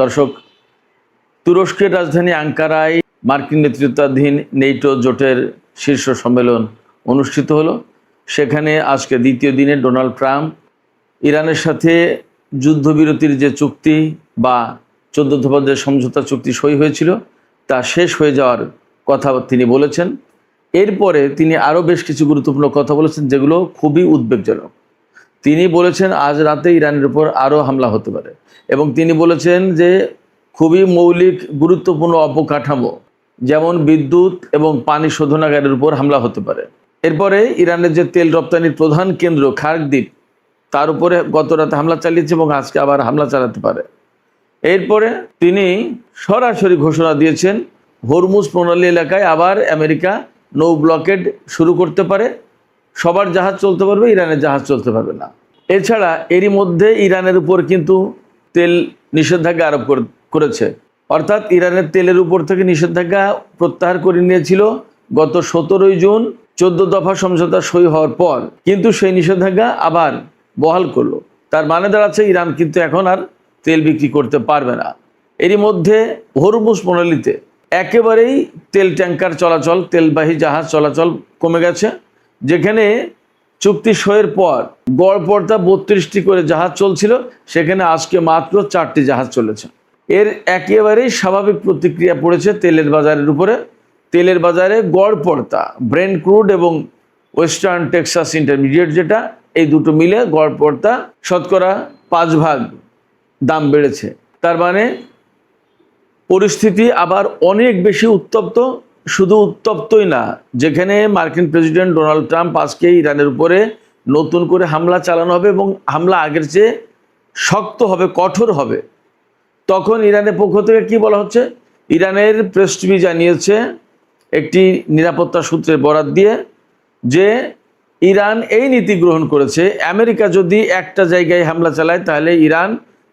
দর্শক, তুরস্কের রাজধানী আঙ্কারায় মার্কিন নেতৃত্বাধীন নেটো জোটের শীর্ষ সম্মেলন অনুষ্ঠিত হলো। সেখানে আজকে দ্বিতীয় দিনে ডোনাল্ড ট্রাম্প ইরানের সাথে যুদ্ধবিরতির যে চুক্তি বা 14 দফার যে সমঝোতা চুক্তি সই হয়েছিল তা শেষ হয়ে যাওয়ার কথা তিনি বলেছেন। এরপরে তিনি আরও বেশ কিছু গুরুত্বপূর্ণ কথা বলেছেন যেগুলো খুবই উদ্বেগজনক। তিনি বলেছেন আজ রাতে ইরানের উপর আরও হামলা হতে পারে এবং তিনি বলেছেন যে খুবই মৌলিক গুরুত্বপূর্ণ অবকাঠামো যেমন বিদ্যুৎ এবং পানি শোধনাগারের উপর হামলা হতে পারে। এরপরে ইরানের যে তেল রপ্তানির প্রধান কেন্দ্র খার্ক দ্বীপ তার উপরে গত রাতে হামলা চালিয়েছে এবং আজকে আবার হামলা চালাতে পারে। এরপরে তিনি সরাসরি ঘোষণা দিয়েছেন হরমুজ প্রণালী এলাকায় আবার আমেরিকা নৌ ব্লকেড শুরু করতে পারে। সবার জাহাজ চলতে পারবে, ইরানের জাহাজ চলতে পারবে না। এছাড়া এরই মধ্যে ইরানের উপর কিন্তু তেল নিষেধাজ্ঞা আরোপ করেছে, অর্থাৎ ইরানের তেলের উপর থেকে নিষেধাজ্ঞা প্রত্যাহার করে নিয়েছিল গত 17 জুন 14 দফা সমঝোতা সই হওয়ার পর, কিন্তু সেই নিষেধাজ্ঞা আবার বহাল করলো। তার মানে দাঁড়াচ্ছে ইরান কিন্তু এখন আর তেল বিক্রি করতে পারবে না। এরই মধ্যে হরমুজ প্রণালীতে একেবারেই তেল ট্যাঙ্কার চলাচল, তেলবাহী জাহাজ চলাচল কমে গেছে। যেখানে চুক্তি সইয়ের পর গড় পড়তা 32টি করে জাহাজ চলছিল, সেখানে আজকে মাত্র 4টি জাহাজ চলেছে। এর একেবারেই স্বাভাবিক প্রতিক্রিয়া পড়েছে তেলের বাজারের উপরে। তেলের বাজারে গড় পড়তা ব্রেন্ট ক্রুড এবং ওয়েস্টার্ন টেক্সাস ইন্টারমিডিয়েট, যেটা এই দুটো মিলে গড় পড়তা শতকরা 5 ভাগ দাম বেড়েছে। তার মানে পরিস্থিতি আবার অনেক বেশি উত্তপ্ত। শুধু উত্তপ্তই না, যেখানে মার্কিন প্রেসিডেন্ট ডোনাল্ড ট্রাম্প আজকে ইরানের উপরে নতুন করে হামলা চালানো হবে এবং হামলা আগের চেয়ে শক্ত হবে, কঠোর হবে, তখন ইরানের পক্ষ থেকে কি বলা হচ্ছে? ইরানের প্রেস টিভি জানিয়েছে একটি নিরাপত্তা সূত্রের বরাত দিয়ে যে ইরান এই নীতি গ্রহণ করেছে, আমেরিকা যদি একটা জায়গায় হামলা চালায় তাহলে ইরান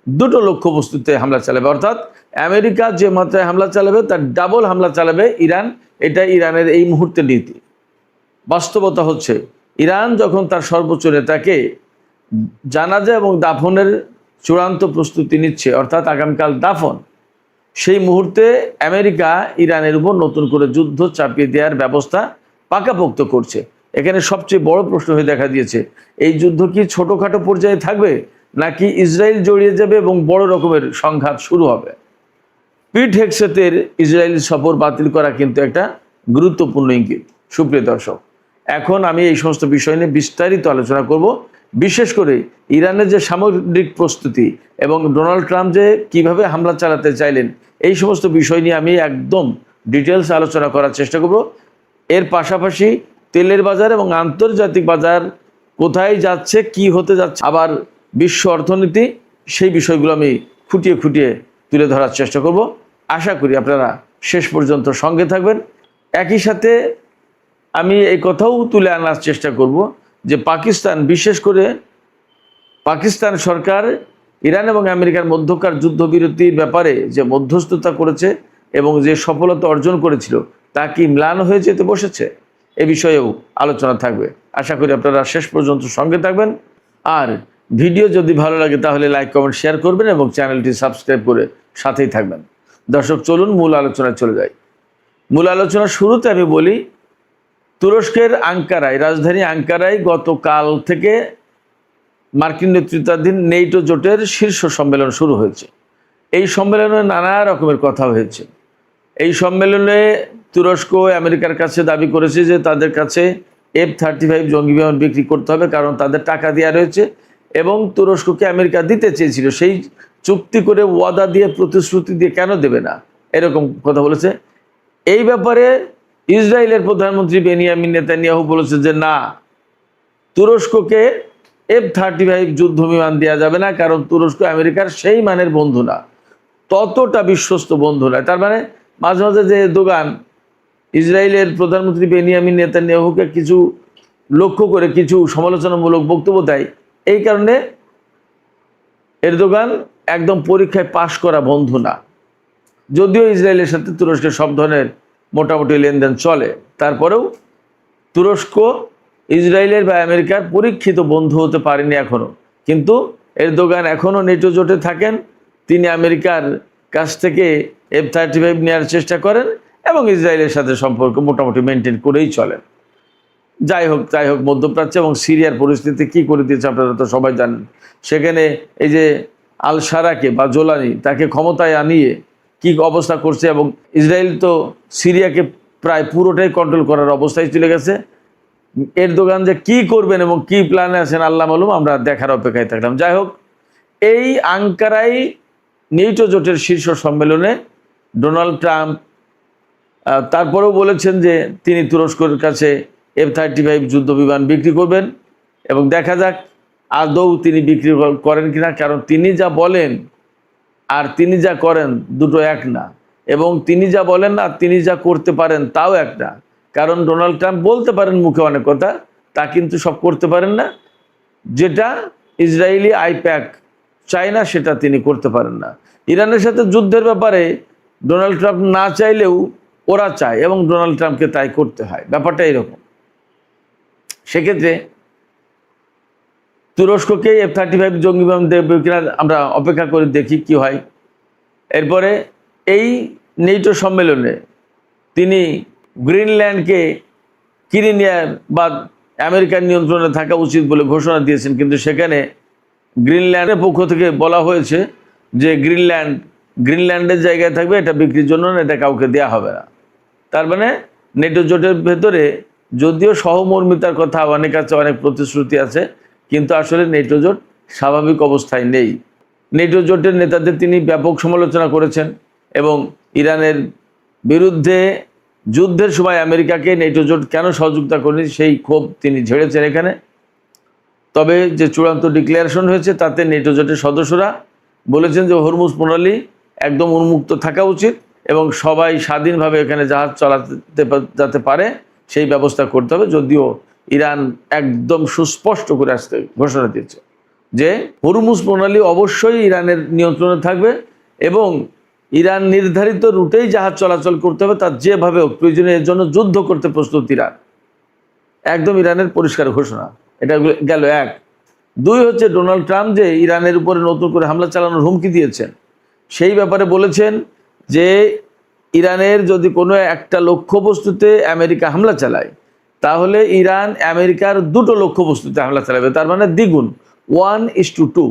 দুটো লক্ষ্যবস্তুতে হামলা চালাবে, অর্থাৎ আমেরিকা যে মাত্রায় হামলা চালাবে তার ডাবল হামলা চালাবে ইরান। এটা ইরানের এই মুহূর্তের নীতি। বাস্তবতা হচ্ছে ইরান যখন তার সর্বোচ্চ নেতাকে জানাজা এবং দাফনের চূড়ান্ত প্রস্তুতি নিচ্ছে, অর্থাৎ আগামীকাল দাফন, সেই মুহূর্তে আমেরিকা ইরানের উপর নতুন করে যুদ্ধ চাপিয়ে দেওয়ার ব্যবস্থা পাকাপোক্ত করছে। এখানে সবচেয়ে বড় প্রশ্ন হয়ে দেখা দিয়েছে, এই যুদ্ধ কি ছোটোখাটো পর্যায়ে থাকবে নাকি ইসরায়েল জড়িয়ে যাবে এবং বড় রকমের সংঘাত শুরু হবে? পিট হেগসেথের ইসরায়েল সফর বাতিল করা কিন্তু একটা গুরুত্বপূর্ণ ইঙ্গিত। সুপ্রিয় দর্শক, এখন আমি এই সমস্ত বিষয় নিয়ে বিস্তারিত আলোচনা করব, বিশেষ করে ইরানের যে সামরিক প্রস্তুতি এবং ডোনাল্ড ট্রাম্প যে কিভাবে হামলা চালাতে চাইলেন, এই সমস্ত বিষয় নিয়ে আমি একদম ডিটেলস আলোচনা করার চেষ্টা করব। এর পাশাপাশি তেলের বাজার এবং আন্তর্জাতিক বাজার কোথায় যাচ্ছে, কি হতে যাচ্ছে, আবার বিশ্ব অর্থনীতি, সেই বিষয়গুলো আমি খুঁটিয়ে খুঁটিয়ে তুলে ধরার চেষ্টা করব। আশা করি আপনারা শেষ পর্যন্ত সঙ্গে থাকবেন। একই সাথে আমি এই কথাও তুলে আনার চেষ্টা করব যে পাকিস্তান, বিশেষ করে পাকিস্তান সরকার ইরান এবং আমেরিকার মধ্যকার যুদ্ধবিরতির ব্যাপারে যে মধ্যস্থতা করেছে এবং যে সফলতা অর্জন করেছিল তা কি ম্লান হয়ে যেতে বসেছে, এ বিষয়েও আলোচনা থাকবে। আশা করি আপনারা শেষ পর্যন্ত সঙ্গে থাকবেন। আর ভিডিও যদি ভালো লাগে তাহলে লাইক, কমেন্ট, শেয়ার করবেন এবং চ্যানেলটি সাবস্ক্রাইব করে সাথেই থাকবেন। দর্শক, চলুন মূল আলোচনায় চলে যাই। মূল আলোচনার শুরুতে আমি বলি, তুরস্কের আঙ্কারায়, রাজধানী আঙ্কারায় গতকাল থেকে মার্কিন নেতৃত্বাধীন নেটো জোটের শীর্ষ সম্মেলন শুরু হয়েছে। এই সম্মেলনে নানা রকমের কথা হয়েছে। এই সম্মেলনে তুরস্ক আমেরিকার কাছে দাবি করেছে যে তাদের কাছে F-35 জঙ্গি বিমান বিক্রি করতে হবে, কারণ তাদের টাকা দেওয়া রয়েছে এবং তুরস্ককে আমেরিকা দিতে চেয়েছিল। সেই চুক্তি করে, ওয়াদা দিয়ে, প্রতিশ্রুতি দিয়ে কেন দেবে না, এরকম কথা বলেছে। এই ব্যাপারে ইসরায়েলের প্রধানমন্ত্রী বেনিয়ামিন নেতানিয়াহু বলেছে যে না, তুরস্ককে F-35 যুদ্ধ বিমান দেওয়া যাবে না, কারণ তুরস্ক আমেরিকার সেই মানের বন্ধু না, ততটা বিশ্বস্ত বন্ধু নয়। তার মানে মাঝে মাঝে যে দোকান ইসরায়েলের প্রধানমন্ত্রী বেনিয়ামিন নেতানিয়াহুকে কিছু লক্ষ্য করে কিছু সমালোচনামূলক বক্তব্য দেয়, এই কারণে এরদোগান একদম পরীক্ষায় পাশ করা বন্ধু না। যদিও ইসরায়েলের সাথে তুরস্কের সব ধরনের মোটামুটি লেনদেন চলে, তারপরেও তুরস্ক ইসরায়েলের বা আমেরিকার পরীক্ষিত বন্ধু হতে পারেনি এখনও। কিন্তু এরদোগান এখনও নেটো জোটে থাকেন। তিনি আমেরিকার কাছ থেকে F-35 নেওয়ার চেষ্টা করেন এবং ইসরায়েলের সাথে সম্পর্ক মোটামুটি মেনটেন করেই চলেন। যাই হোক মধ্যপ্রাচ্য এবং সিরিয়ার পরিস্থিতি কি করে দিয়েছে আপনারা তো সবাই জানেন। সেখানে এই যে আল সারাকে বা জোলানি তাকে ক্ষমতায় আনিয়ে কি অবস্থা করছে, এবং ইসরায়েল তো সিরিয়াকে প্রায় পুরোটাই কন্ট্রোল করার অবস্থায় চলে গেছে। এরদোগান যে কি করবেন এবং কি প্ল্যানে আছেন আল্লাহ মালুম, আমরা দেখার অপেক্ষায় থাকলাম। যাই হোক, এই আঙ্কারায় নেটো জোটের শীর্ষ সম্মেলনে ডোনাল্ড ট্রাম্প তারপরেও বলেছেন যে তিনি তুরস্কের কাছে F-35 যুদ্ধ বিমান বিক্রি করবেন, এবং দেখা যাক আদৌ তিনি বিক্রি করেন কিনা। কারণ তিনি যা বলেন আর তিনি যা করেন দুটো এক না, এবং তিনি যা বলেন না তিনি যা করতে পারেন তাও এক না। কারণ ডোনাল্ড ট্রাম্প বলতে পারেন মুখে অনেক কথা, তা কিন্তু সব করতে পারেন না। যেটা ইসরায়েলি আইপ্যাক চায় না সেটা তিনি করতে পারেন না। ইরানের সাথে যুদ্ধের ব্যাপারে ডোনাল্ড ট্রাম্প না চাইলেও ওরা চায়, এবং ডোনাল্ড ট্রাম্পকে তাই করতে হয়। ব্যাপারটা এরকম। সেক্ষেত্রে তুরস্ককে F-35 জঙ্গি বিমান দেবে কিনা আমরা অপেক্ষা করে দেখি কি হয়। এরপরে এই নেটো সম্মেলনে তিনি গ্রিনল্যান্ডকে কিনে নেওয়ার বা আমেরিকার নিয়ন্ত্রণে থাকা উচিত বলে ঘোষণা দিয়েছেন, কিন্তু সেখানে গ্রিনল্যান্ডের পক্ষ থেকে বলা হয়েছে যে গ্রিনল্যান্ডের জায়গায় থাকবে, এটা বিক্রির জন্য না, এটা কাউকে দেওয়া হবে না। তার মানে নেটো জোটের ভেতরে যদিও সহমর্মিতার কথা অনেক আছে, অনেক প্রতিশ্রুতি আছে, কিন্তু আসলে নেটো জোট স্বাভাবিক অবস্থায় নেই। নেটো জোটের নেতাদের তিনি ব্যাপক সমালোচনা করেছেন, এবং ইরানের বিরুদ্ধে যুদ্ধের সময় আমেরিকাকে নেটো জোট কেন সহযোগিতা করেনি সেই ক্ষোভ তিনি ঝেড়েছেন এখানে। তবে যে চূড়ান্ত ডিক্লারেশন হয়েছে তাতে নেটো জোটের সদস্যরা বলেছেন যে হরমুজ প্রণালী একদম উন্মুক্ত থাকা উচিত, এবং সবাই স্বাধীনভাবে এখানে জাহাজ চালাতে যাতে পারে সেই ব্যবস্থা করতে হবে। যদিও ইরান একদম সুস্পষ্ট করে আসতে ঘোষণা দিয়েছে যে হরমুজ প্রণালী অবশ্যই ইরানের নিয়ন্ত্রণে থাকবে, এবং ইরান নির্ধারিত রুটেই জাহাজ চলাচল করতে হবে, তার যেভাবে হোক প্রয়োজনে এর জন্য যুদ্ধ করতে প্রস্তুত ইরান। একদম ইরানের পরিষ্কার ঘোষণা। এটা গেল এক। দুই হচ্ছে ডোনাল্ড ট্রাম্প যে ইরানের উপরে নতুন করে হামলা চালানোর হুমকি দিয়েছেন, সেই ব্যাপারে বলেছেন যে ইরানের যদি কোনো একটা লক্ষ্যবস্তুতে আমেরিকা হামলা চালায় তাহলে ইরান আমেরিকার দুটো লক্ষ্যবস্তুতে হামলা চালাবে, তার মানে দ্বিগুণ, 1:2।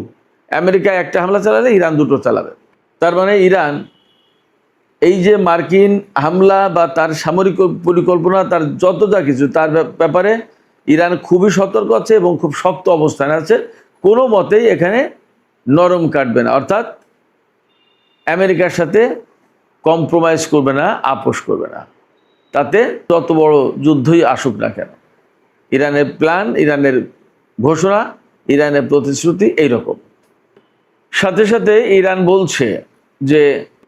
আমেরিকা একটা হামলা চালালে ইরান দুটো চালাবে। তার মানে ইরান এই যে মার্কিন হামলা বা তার সামরিক পরিকল্পনা, তার যত যা কিছু, তার ব্যাপারে ইরান খুবই সতর্ক আছে এবং খুব শক্ত অবস্থানে আছে। কোনো মতেই এখানে নরম কাটবে না, অর্থাৎ আমেরিকার সাথে কম্প্রোমাইজ করবে না, আপোষ করবে না, তাতে তত বড় যুদ্ধই আসুক না কেন। ইরানের প্ল্যান, ইরানের ঘোষণা, ইরানের প্রতিশ্রুতি এইরকম। সাথে সাথে ইরান বলছে যে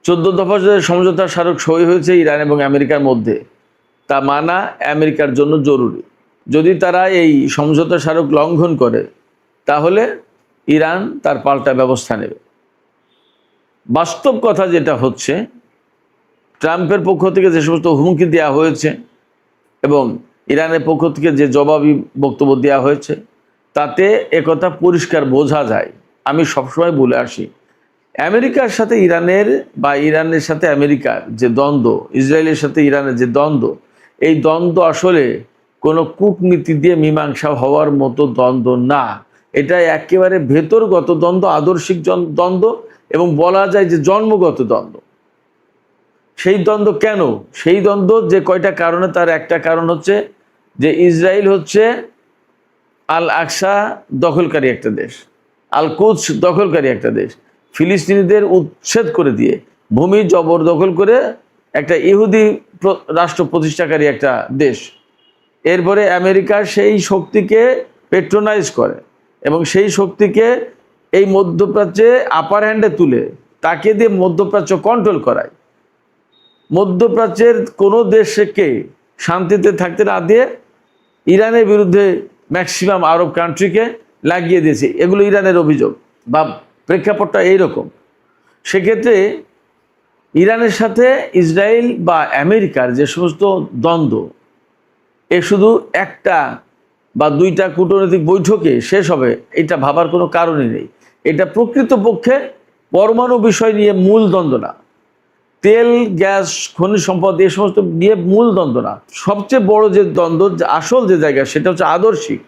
14 দফা যে সমঝোতা স্মারক সই হয়েছে ইরান এবং আমেরিকার মধ্যে, তা মানা আমেরিকার জন্য জরুরি। যদি তারা এই সমঝোতা স্মারক লঙ্ঘন করে তাহলে ইরান তার পাল্টা ব্যবস্থা নেবে। বাস্তব কথা যেটা হচ্ছে, ট্রাম্পের পক্ষ থেকে যে সমস্ত হুমকি দেওয়া হয়েছে এবং ইরানের পক্ষ থেকে যে জবাবি বক্তব্য দেওয়া হয়েছে, তাতে একথা পরিষ্কার বোঝা যায়। আমি সবসময় বলে আসি, আমেরিকার সাথে ইরানের বা ইরানের সাথে আমেরিকার যে দ্বন্দ্ব, ইসরায়েলের সাথে ইরানের যে দ্বন্দ্ব, এই দ্বন্দ্ব আসলে কোনো কূটনীতি দিয়ে মীমাংসা হওয়ার মতো দ্বন্দ্ব না। এটা একেবারে ভেতরগত দ্বন্দ্ব, আদর্শিক দ্বন্দ্ব, এবং বলা যায় যে জন্মগত দ্বন্দ্ব। সেই দ্বন্দ্ব কেন? সেই দ্বন্দ্ব যে কয়টা কারণে, তার একটা কারণ হচ্ছে যে ইসরায়েল হচ্ছে আল আকসা দখলকারী একটা দেশ, আল কুদস দখলকারী একটা দেশ। ফিলিস্তিনিদের উচ্ছেদ করে দিয়ে ভূমি জবরদখল করে একটা ইহুদি রাষ্ট্র প্রতিষ্ঠাকারী একটা দেশ। এরপরে আমেরিকা সেই শক্তিকে পেট্রোনাইজ করে এবং সেই শক্তিকে এই মধ্যপ্রাচ্যে আপার হ্যান্ডে তুলে তাকে দিয়ে মধ্যপ্রাচ্য কন্ট্রোল করায়। মধ্যপ্রাচ্যের কোনো দেশকে শান্তিতে থাকতে না দিয়ে ইরানের বিরুদ্ধে ম্যাক্সিমাম আরব কান্ট্রিকে লাগিয়ে দিয়েছে। এগুলো ইরানের অভিযোগ বা প্রেক্ষাপটটা এইরকম। সেক্ষেত্রে ইরানের সাথে ইসরায়েল বা আমেরিকার যে সমস্ত দ্বন্দ্ব, এ শুধু একটা বা দুইটা কূটনৈতিক বৈঠকে শেষ হবে এটা ভাবার কোনো কারণই নেই। এটা প্রকৃতপক্ষে পরমাণু বিষয় নিয়ে মূল দ্বন্দ্ব না, তেল, গ্যাস, খনিজ সম্পদ এই সমস্ত নিয়ে মূল দ্বন্দ্ব না, সবচেয়ে বড় যে দ্বন্দ্ব, আসল যে জায়গা, সেটা হচ্ছে আদর্শিক।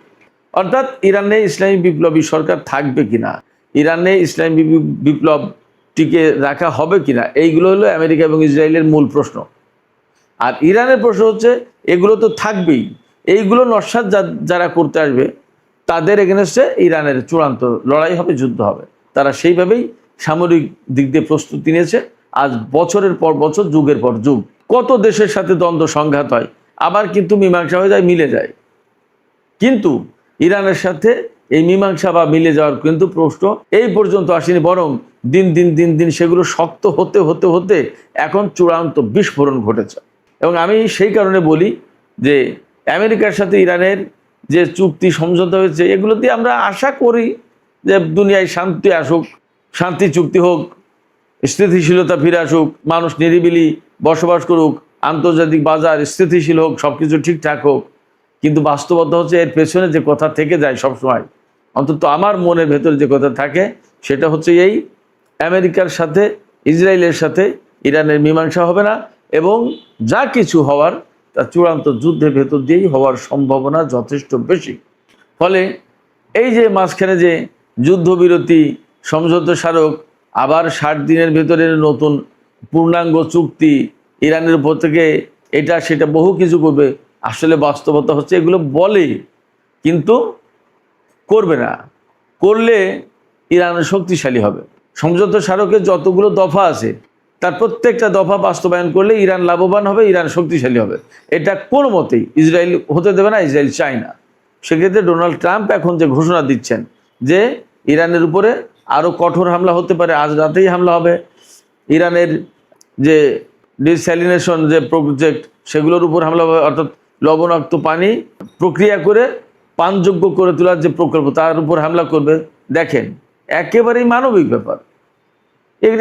অর্থাৎ ইরানে ইসলামী বিপ্লবী সরকার থাকবে কিনা, ইরানে ইসলামী বিপ্লব টিকে রাখা হবে কিনা, এইগুলো হলো আমেরিকা এবং ইসরায়েলের মূল প্রশ্ন। আর ইরানের প্রশ্ন হচ্ছে এগুলো তো থাকবেই, এইগুলো নস্যাৎ যারা করতে আসবে তাদের এগেনস্টে ইরানের চূড়ান্ত লড়াই হবে, যুদ্ধ হবে। তারা সেইভাবেই সামরিক দিক দিয়ে প্রস্তুতি নিয়েছে। আজ বছরের পর বছর, যুগের পর যুগ কত দেশের সাথে দ্বন্দ্ব সংঘাত হয়, আবার কিন্তু মীমাংসা হয়ে যায়, মিলে যায়। কিন্তু ইরানের সাথে এই মীমাংসা বা মিলে যাওয়ার কিন্তু প্রশ্ন এই পর্যন্ত আসেনি, বরং দিন দিন দিন দিন সেগুলো শক্ত হতে হতে হতে এখন চূড়ান্ত বিস্ফোরণ ঘটেছে। এবং আমি সেই কারণে বলি যে আমেরিকার সাথে ইরানের যে চুক্তি সমঝোতা হয়েছে, এগুলো দিয়ে আমরা আশা করি যে দুনিয়ায় শান্তি আসুক, শান্তি চুক্তি হোক, স্থিতিশীলতা ফিরে আসুক, মানুষ নিরিবিলি বসবাস করুক, আন্তর্জাতিক বাজার স্থিতিশীল হোক, সব কিছু ঠিকঠাক হোক। কিন্তু বাস্তবতা হচ্ছে এর পেছনে যে কথা থেকে যায় সবসময়, অন্তত আমার মনের ভেতরে যে কথা থাকে, সেটা হচ্ছে এই আমেরিকার সাথে ইসরায়েলের সাথে ইরানের মীমাংসা হবে না, এবং যা কিছু হওয়ার তা চূড়ান্ত যুদ্ধের ভেতর দিয়েই হওয়ার সম্ভাবনা যথেষ্ট বেশি। ফলে এই যে মাঝখানে যে যুদ্ধবিরতি সমঝোতা স্মারক, আবার 60 দিনের ভেতরে নতুন পূর্ণাঙ্গ চুক্তি, ইরানের উপর থেকে এটা সেটা বহু কিছু করবে, আসলে বাস্তবতা হচ্ছে এগুলো বলে কিন্তু করবে না। করলে ইরান শক্তিশালী হবে। সমঝোতা স্মারকের যতগুলো দফা আছে তার প্রত্যেকটা দফা বাস্তবায়ন করলে ইরান লাভবান হবে, ইরান শক্তিশালী হবে। এটা কোনো মতেই ইসরায়েল হতে দেবে না, ইসরায়েল চায় না। সেক্ষেত্রে ডোনাল্ড ট্রাম্প এখন যে ঘোষণা দিচ্ছেন যে ইরানের উপরে আরও কঠোর হামলা হতে পারে, আজ রাতেই হামলা হবে, ইরানের যে ডিস্যালিনেশন যে প্রজেক্ট সেগুলোর উপর হামলা হবে, অর্থাৎ লবণাক্ত পানি প্রক্রিয়া করে পানযোগ্য করে তোলার যে প্রকল্প তার উপর হামলা করবে। দেখেন, একেবারেই মানবিক ব্যাপার।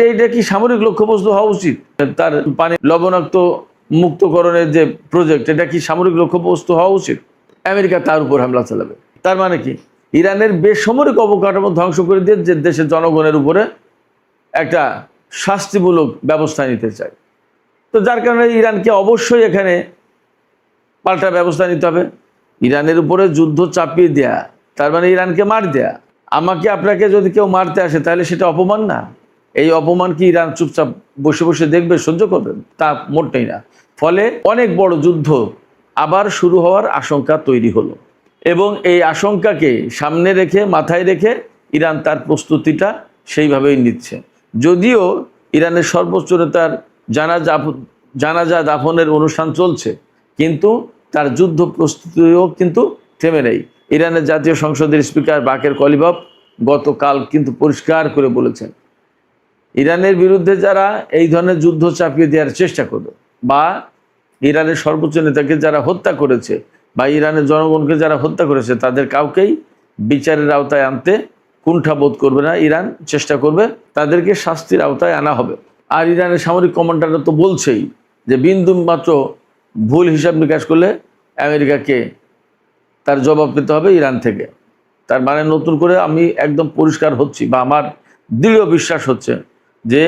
এইটা কি সামরিক লক্ষ্যবস্তু হওয়া উচিত? তার পানি লবণাক্ত মুক্তকরণের যে প্রজেক্ট, এটা কি সামরিক লক্ষ্যবস্তু হওয়া উচিত? আমেরিকা তার উপর হামলা চালাবে। তার মানে কি ইরানের বেসামরিক অবকাঠামো ধ্বংস করে দিয়ে যে দেশের জনগণের উপরে একটা শাস্তিমূলক ব্যবস্থা নিতে চায়। তো যার কারণে ইরানকে অবশ্যই এখানে পাল্টা ব্যবস্থা নিতে হবে। ইরানের উপরে যুদ্ধ চাপিয়ে দেয়া তার মানে ইরানকে মার দেয়া। আমাকে আপনাকে যদি কেউ মারতে আসে তাহলে সেটা অপমান না? এই অপমান কি ইরান চুপচাপ বসে বসে দেখবে, সহ্য করবে? তা মোটেই না। ফলে অনেক বড় যুদ্ধ আবার শুরু হওয়ার আশঙ্কা তৈরি হলো, এবং এই আশঙ্কাকে সামনে রেখে, মাথায় রেখে ইরান তার প্রস্তুতিটা সেইভাবেই নিচ্ছে। যদিও ইরানের সর্বোচ্চ নেতার জানাজা দাফনের অনুষ্ঠান চলছে, কিন্তু তার যুদ্ধ প্রস্তুতিও কিন্তু থেমে নেই। ইরানের জাতীয় সংসদের স্পিকার বাকের কলিবাফ গতকাল কিন্তু পরিষ্কার করে বলেছেন, ইরানের বিরুদ্ধে যারা এই ধরনের যুদ্ধ চাপিয়ে দেওয়ার চেষ্টা করবে, বা ইরানের সর্বোচ্চ নেতাকে যারা হত্যা করেছে, বা ইরানের জনগণকে যারা হত্যা করেছে, তাদের কাউকেই বিচারের আওতায় আনতে কুণ্ঠাবোধ করবে না। ইরান চেষ্টা করবে তাদেরকে শাস্তির আওতায় আনা হবে। আর ইরানের সামরিক কমান্ডাররা তো বলছেই যে বিন্দু মাত্র ভুল হিসাব নিকাশ করলে আমেরিকাকে তার জবাব পেতে হবে ইরান থেকে। তার মানে নতুন করে আমি একদম পরিষ্কার হচ্ছি, বা আমার দৃঢ় বিশ্বাস হচ্ছে যে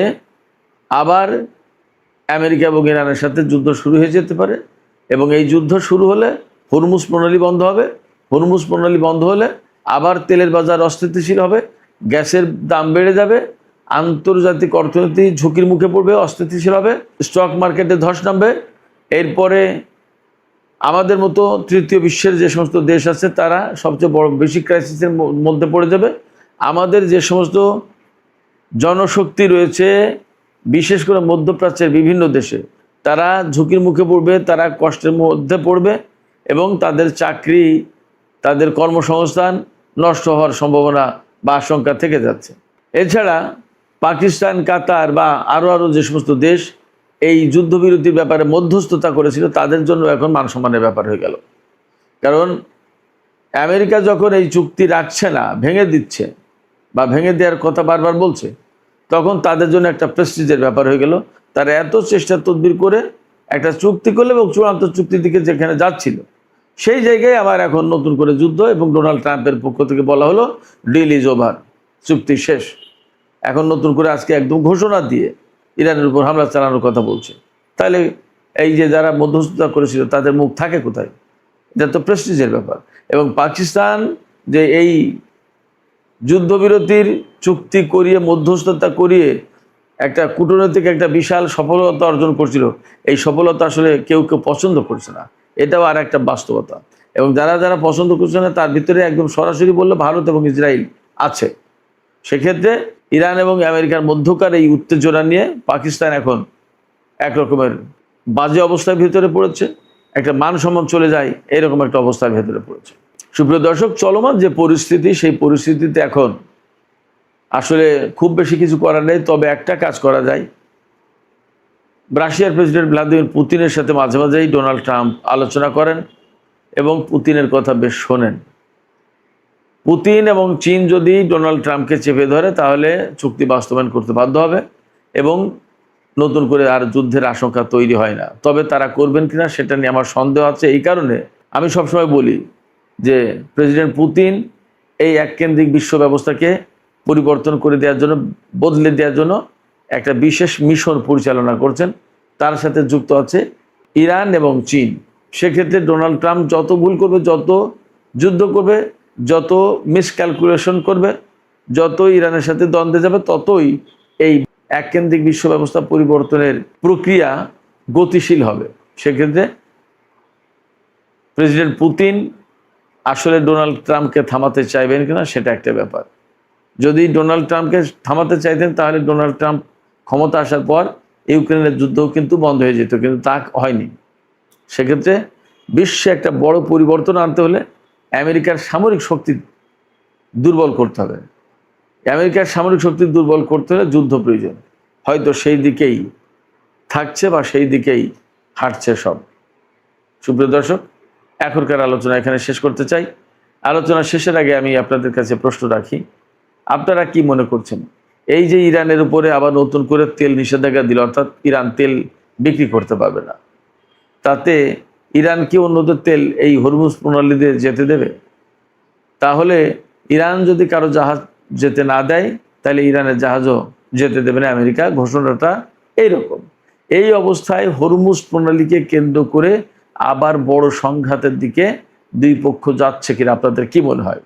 আবার আমেরিকা এবং ইরানের সাথে যুদ্ধ শুরু হয়ে যেতে পারে। এবং এই যুদ্ধ শুরু হলে হরমুজ প্রণালী বন্ধ হবে। হরমুজ প্রণালী বন্ধ হলে আবার তেলের বাজার অস্থিতিশীল হবে, গ্যাসের দাম বেড়ে যাবে, আন্তর্জাতিক অর্থনীতি ঝুঁকির মুখে পড়বে, অস্থিতিশীল হবে, স্টক মার্কেটে ধস নামবে। এরপরে আমাদের মতো তৃতীয় বিশ্বের যে সমস্ত দেশ আছে তারা সবচেয়ে বড় বেশি ক্রাইসিসের মধ্যে পড়ে যাবে। আমাদের যে সমস্ত জনশক্তি রয়েছে, বিশেষ করে মধ্যপ্রাচ্যের বিভিন্ন দেশে, তারা ঝুঁকির মুখে পড়বে, তারা কষ্টের মধ্যে পড়বে, এবং তাদের চাকরি, তাদের কর্মসংস্থান নষ্ট হওয়ার সম্ভাবনা বা আশঙ্কা থেকে যাচ্ছে। এছাড়া পাকিস্তান, কাতার বা আরও যে সমস্ত দেশ এই যুদ্ধবিরতির ব্যাপারে মধ্যস্থতা করেছিল, তাদের জন্য এখন মানসম্মানের ব্যাপার হয়ে গেল। কারণ আমেরিকা যখন এই চুক্তি রাখছে না, ভেঙে দিচ্ছে বা ভেঙে দেওয়ার কথা বারবার বলছে, তখন তাদের জন্য একটা প্রেস্টিজের ব্যাপার হয়ে গেল। তারা এত চেষ্টা তদবির করে একটা চুক্তি করলো, এবং চূড়ান্ত চুক্তির দিকে যেখানে যাচ্ছিল সেই জায়গায় আবার এখন নতুন করে যুদ্ধ, এবং ডোনাল্ড ট্রাম্পের পক্ষ থেকে বলা হলো ডিল ইজ ওভার, চুক্তি শেষ। এখন নতুন করে আজকে একদম ঘোষণা দিয়ে ইরানের উপর হামলা চালানোর কথা বলছে, তাহলে এই যে যারা মধ্যস্থতা করেছিল তাদের মুখ থাকে কোথায়? এটা তো প্রেস্টিজের ব্যাপার। এবং পাকিস্তান যে এই যুদ্ধবিরতির চুক্তি করিয়ে মধ্যস্থতা করিয়ে একটা কূটনৈতিক একটা বিশাল সফলতা অর্জন করছিল, এই সফলতা আসলে কেউ কেউ পছন্দ করছে না, এটাও আর একটা বাস্তবতা। এবং যারা যারা পছন্দ করছে না তার ভিতরে একদম সরাসরি বললে ভারত এবং ইসরায়েল আছে। সেক্ষেত্রে ইরান এবং আমেরিকার মধ্যকার এই উত্তেজনা নিয়ে পাকিস্তান এখন একরকমের বাজে অবস্থার ভিতরে পড়েছে, একটা মান সম্মান চলে যায় এরকম একটা অবস্থার ভেতরে পড়েছে। সুপ্রিয় দর্শক, চলমান যে পরিস্থিতি, সেই পরিস্থিতিতে এখন আসলে খুব বেশি কিছু করার নেই। তবে একটা কাজ করা যায়, রাশিয়ার প্রেসিডেন্ট ভ্লাদিমির পুতিনের সাথে মাঝে মাঝেই ডোনাল্ড ট্রাম্প আলোচনা করেন এবং পুতিনের কথা বেশ শোনেন। পুতিন এবং চীন যদি ডোনাল্ড ট্রাম্পকে চেপে ধরে তাহলে চুক্তি বাস্তবায়ন করতে বাধ্য হবে এবং নতুন করে আর যুদ্ধের আশঙ্কা তৈরি হয় না। তবে তারা করবেন কিনা সেটা নিয়ে আমার সন্দেহ আছে। এই কারণে আমি সবসময় বলি যে প্রেসিডেন্ট পুতিন এই এককেন্দ্রিক বিশ্ব ব্যবস্থাকে পরিবর্তন করে দেওয়ার জন্য, বদলে দেওয়ার জন্য একটা বিশেষ মিশন পরিচালনা করছেন। তার সাথে যুক্ত আছে ইরান এবং চীন। সেক্ষেত্রে ডোনাল্ড ট্রাম্প যত ভুল করবে, যত যুদ্ধ করবে, যত মিসক্যালকুলেশন করবে, যত ইরানের সাথে দ্বন্দ্বে যাবে, ততই এই এককেন্দ্রিক বিশ্ব ব্যবস্থা পরিবর্তনের প্রক্রিয়া গতিশীল হবে। সেক্ষেত্রে প্রেসিডেন্ট পুতিন আসলে ডোনাল্ড ট্রাম্পকে থামাতে চাইবেন কিনা সেটা একটা ব্যাপার। যদি ডোনাল্ড ট্রাম্পকে থামাতে চাইতেন তাহলে ডোনাল্ড ট্রাম্প ক্ষমতা আসার পর ইউক্রেনের যুদ্ধও কিন্তু বন্ধ হয়ে যেত, কিন্তু তা হয়নি। সেক্ষেত্রে বিশ্বে একটা বড় পরিবর্তন আনতে হলে আমেরিকার সামরিক শক্তি দুর্বল করতে হবে। আমেরিকার সামরিক শক্তি দুর্বল করতে হলে যুদ্ধ প্রয়োজন। হয়তো সেই দিকেই থাকছে বা সেই দিকেই হাঁটছে সব। সুপ্রিয় দর্শক, এখনকার আলোচনা এখানে শেষ করতে চাই। আলোচনা শেষের আগে আমি আপনাদের কাছে প্রশ্ন রাখি, আপনারা কি মনে করছেন? এই যে ইরানের উপরে আবার নতুন করে তেল নিষেধাজ্ঞা দিল, অর্থাৎ ইরান তেল বিক্রি করতে পারবে না, তাতে ইরান কি অন্যদের তেল এই হরমুজ প্রণালী দিয়ে যেতে দেবে? তাহলে ইরান যদি কারো জাহাজ যেতে না দেয় তাহলে ইরানের জাহাজও যেতে দেবে না আমেরিকা। ঘোষণাটা এইরকম। এই অবস্থায় হরমুজ প্রণালীকে কেন্দ্র করে আবার বড় সংঘাতের দিকে দুই পক্ষ যাচ্ছে কিনা আপনাদের কি মনে হয়?